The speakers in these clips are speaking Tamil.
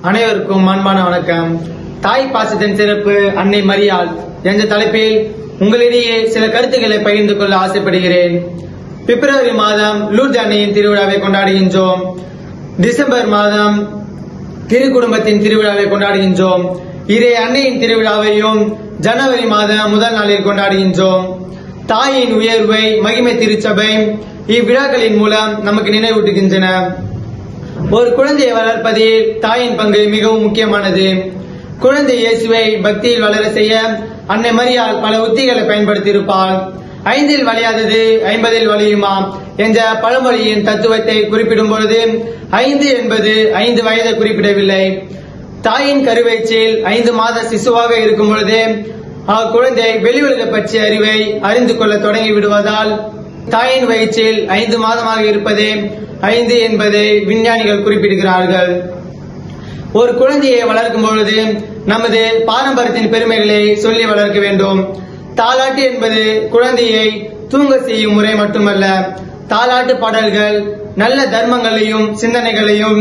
அனைவருக்கும் அன்பான வணக்கம். தாய் பாசத்தின் சிறப்பு அன்னை மரியாள் என்ற தலைப்பில் உங்களிடையே சில கருத்துக்களை பகிர்ந்து கொள்ள ஆசைப்படுகிறேன். பிப்ரவரி மாதம் லூர்து அன்னையின் திருவிழாவை கொண்டாடுகின்றோம். டிசம்பர் மாதம் திருக்குடும்பத்தின் திருவிழாவை கொண்டாடுகின்றோம். இறை அன்னையின் திருவிழாவையும் ஜனவரி மாதம் முதல் நாளில் கொண்டாடுகின்றோம். தாயின் உயர்வை மகிமை திருச்சபை இவ்விழாக்களின் மூலம் நமக்கு நினைவூட்டுகின்றன. ஒரு குழந்தையை வளர்ப்பதில் தாயின் பங்கு மிகவும் முக்கியமானது. குழந்தை இயேசுவை பக்தியில் வளர செய்ய அன்னை மரியாள் பல உத்திகளை பயன்படுத்தியிருப்பாள். 5 வளையாதது 50 வளையுமா என்ற பழமொழியின் தத்துவத்தை குறிப்பிடும் பொழுது 5 என்பது 5 வயதை குறிப்பிடவில்லை. தாயின் கருவயிற்றில் 5 மாத சிசுவாக இருக்கும் பொழுது அக்குழந்தை வெளியுலக பற்றிய அறிவை அறிந்து கொள்ள தொடங்கி விடுவதால் தாயின் வயிற்றில் 5 மாதமாக இருப்பதே 5 என்பதை விஞ்ஞானிகள் குறிப்பிடுகிறார்கள். ஒரு குழந்தையை வளர்க்கும் பொழுது நமது பாரம்பரியத்தின் பெருமைகளை சொல்லி வளர்க்க வேண்டும். தாலாட்டு என்பது குழந்தையை தூங்க செய்யும் முறை மட்டுமல்ல, தாலாட்டு பாடல்கள் நல்ல தர்மங்களையும் சிந்தனைகளையும்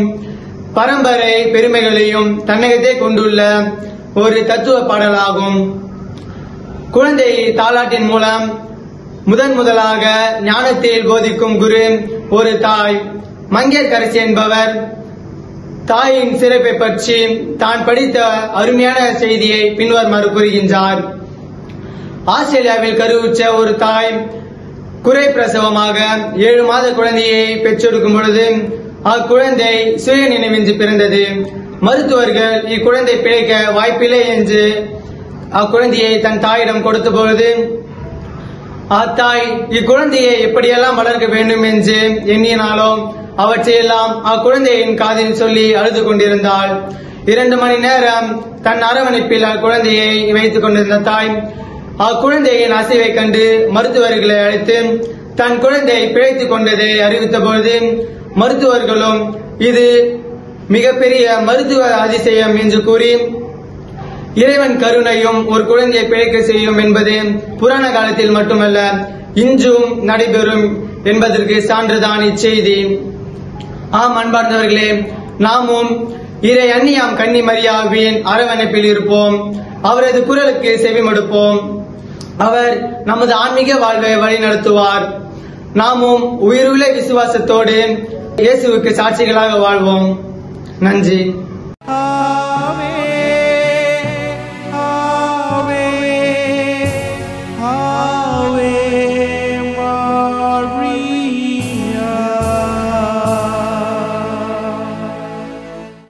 பரம்பரை பெருமைகளையும் தன்னகத்தே கொண்டுள்ள ஒரு தத்துவ பாடலாகும். குழந்தை தாலாட்டின் மூலம் முதலாக ஞானத்தில் போதிக்கும் குரு ஒரு தாய். மங்கையர்க்கரசி என்பவர் தாயின் சிறப்பை பற்றி தான் படித்த அருமையான செய்தியை பின்வருமாறு கூறுகின்றார். ஆஸ்திரேலியாவில் கருவுற்ற ஒரு தாய் குறை பிரசவமாக 7 மாத குழந்தையை பெற்றெடுக்கும் பொழுது அக்குழந்தை சுய நினைவின்றி பிறந்தது. மருத்துவர்கள் இக்குழந்தை பிழைக்க வாய்ப்பில்லை என்று அக்குழந்தையை தன் தாயிடம் கொடுத்த பொழுது அத்தாய் இக்குழந்தையை எப்படியெல்லாம் வளர்க்க வேண்டும் என்று எண்ணினாலோ அவற்றையெல்லாம் அக்குழந்தையின் காதில் சொல்லி அழுது கொண்டிருந்தாள். 2 மணி நேரம் தன் அரவணைப்பில் அக்குழந்தையை வைத்துக் கொண்டிருந்த தாய் அக்குழந்தையின் அசைவை கண்டு மருத்துவர்களை அழைத்து தன் குழந்தை பிழைத்துக் கொண்டதை அறிவித்த பொழுது மருத்துவர்களும் இது மிகப்பெரிய மருத்துவ அதிசயம் என்று கூறி இறைவன் கருணையும் ஒரு குழந்தையை பிழைக்க செய்யும் என்பது புராண காலத்தில் மட்டுமல்ல இன்றும் நடைபெறும் என்பதற்கு சான்றுதான் இச்செய்தி. ஆம் அன்பார்ந்தவர்களே, நாமும் இறை அன்னியாம் கன்னி மரியாவின் அரவணைப்பில் இருப்போம். அவரது குரலுக்கு செவிமடுப்போம். அவர் நமது ஆன்மீக வாழ்வை வழிநடத்துவார். நாமும் உயிருள்ள விசுவாசத்தோடு இயேசுவுக்கு சாட்சிகளாக வாழ்வோம். நன்றி.